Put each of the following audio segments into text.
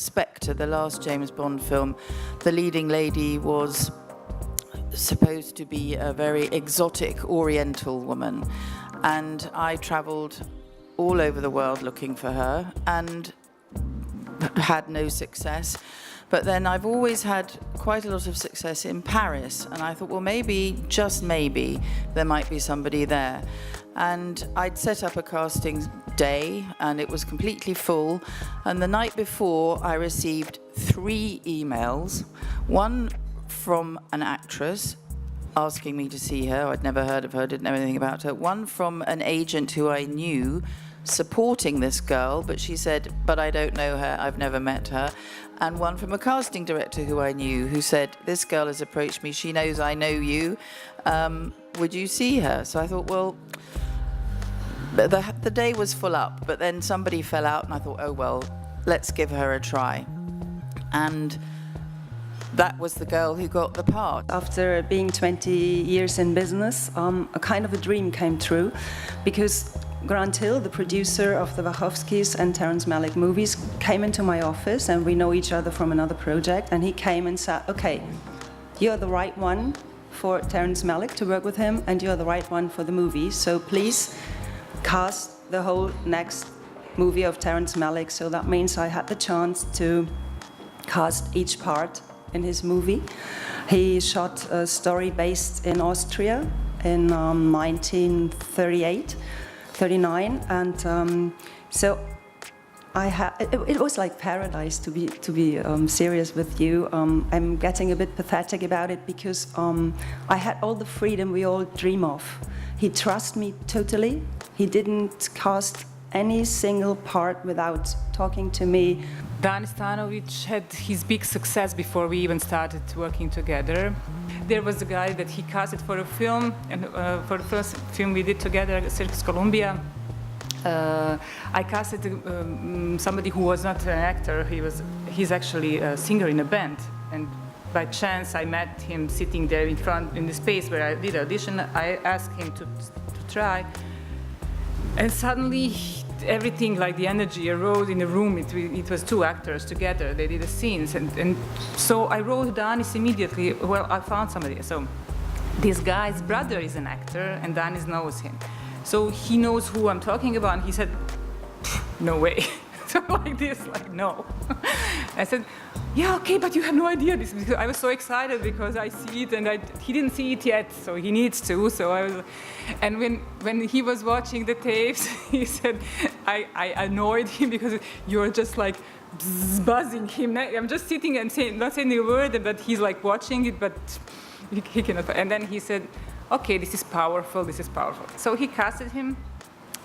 Spectre, the last James Bond film, the leading lady was supposed to be a very exotic Oriental woman, and I travelled all over the world looking for her and had no success. But then I've always had quite a lot of success in Paris, and I thought, well, maybe, just maybe, there might be somebody there. And I'd set up a casting day, and it was completely full. And the night before, I received 3 emails, one from an actress asking me to see her. I'd never heard of her, didn't know anything about her. One from an agent who I knew, supporting this girl, but she said, but I don't know her, I've never met her. And one from a casting director who I knew, who said, this girl has approached me, she knows I know you, would you see her? So I thought, well, the day was full up, but then somebody fell out, and I thought, oh well, let's give her a try. And that was the girl who got the part. After being 20 years in business, a kind of a dream came true, because Grant Hill, the producer of the Wachowskis and Terrence Malick movies, came into my office, and we know each other from another project, and he came and said, okay, you're the right one for Terrence Malick to work with him, and you're the right one for the movie, so please cast the whole next movie of Terrence Malick. So that means I had the chance to cast each part in his movie. He shot a story based in Austria in 1938. 39, and so it was like paradise, to be serious with you. I'm getting a bit pathetic about it, because I had all the freedom we all dream of. He trusted me totally. He didn't cast any single part without talking to me. Dan Stanovic had his big success before we even started working together. There was a guy that he casted for a film, and for the first film we did together, Circus Columbia. I casted somebody who was not an actor. He's actually a singer in a band, and by chance I met him sitting there in front in the space where I did audition. I asked him to try, and suddenly everything, like the energy arose in the room. It was 2 actors together. They did the scenes, and so I wrote Danis immediately. Well, I found somebody. So this guy's brother is an actor, and Danis knows him. So he knows who I'm talking about, and he said, no way. So like this, like, no. I said, yeah, okay, but you have no idea this, because I was so excited because I see it, and he didn't see it yet, so he needs to. So I was, and when he was watching the tapes, he said, I annoyed him because you're just like buzzing him. I'm just sitting and not saying a word, but he's like watching it, but he cannot. And then he said, okay, this is powerful, this is powerful. So he casted him.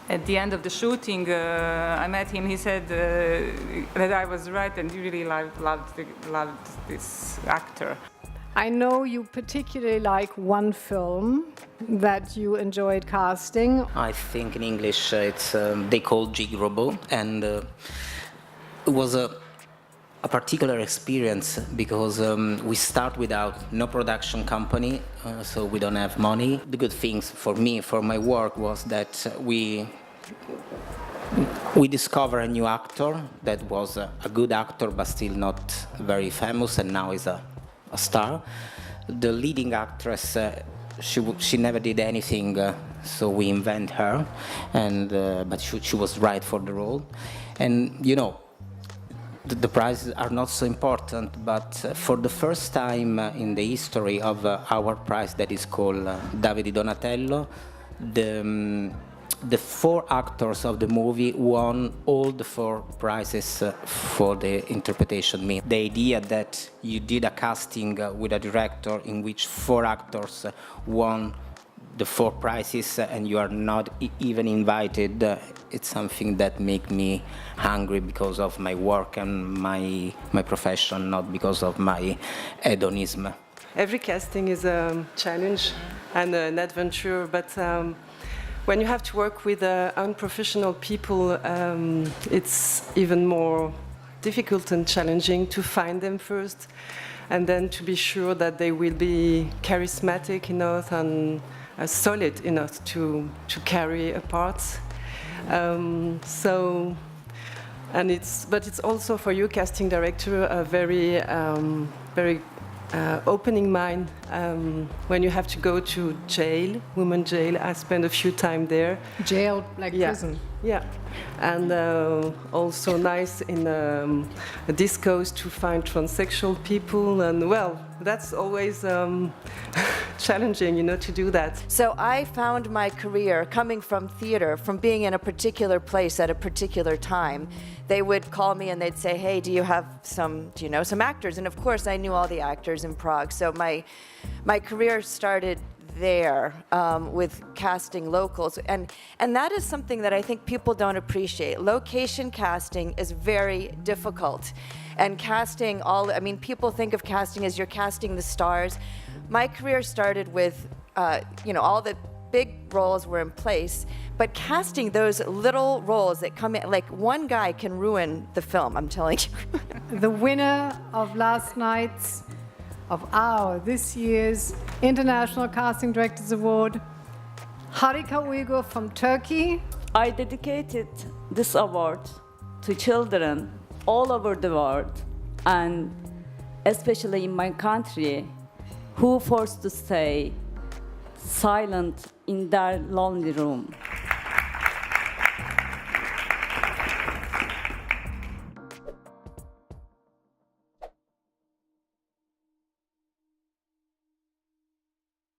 At the end of the shooting, I met him. He said that I was right, and he really loved this actor. I know you particularly like one film that you enjoyed casting. I think in English it's they call Jig Robot, and it was a particular experience because we start without no production company, so we don't have money. The good things for me, for my work, was that we discover a new actor that was a good actor but still not very famous, and now is a star. The leading actress, she never did anything, so we invent her, and but she was right for the role. And you know, the prizes are not so important, but for the first time in the history of our prize, that is called Davide Donatello, the 4 actors of the movie won all the 4 prizes for the interpretation. The idea that you did a casting with a director in which 4 actors won the 4 prizes and you are not even invited, it's something that makes me hungry because of my work and my profession, not because of my hedonism. Every casting is a challenge and an adventure, but when you have to work with unprofessional people, it's even more difficult and challenging to find them first, and then to be sure that they will be charismatic enough and solid enough to carry a part. And it's also for you, casting director, a very opening mind. When you have to go to jail, women jail, I spent a few time there. Jail, like prison. Yeah, and also nice in discos to find transsexual people, and well, that's always challenging, to do that. So I found my career coming from theater, from being in a particular place at a particular time. They would call me and they'd say, "Hey, do you know some actors?" And of course, I knew all the actors in Prague. So my career started there with casting locals, and that is something that I think people don't appreciate. Location casting is very difficult, and casting people think of casting as you're casting the stars. My career started with all the big roles were in place, but casting those little roles that come in, like one guy can ruin the film, I'm telling you. The winner of this year's International Casting Directors Award, Harika Uygur from Turkey. I dedicated this award to children all over the world, and especially in my country, who forced to stay silent in their lonely room.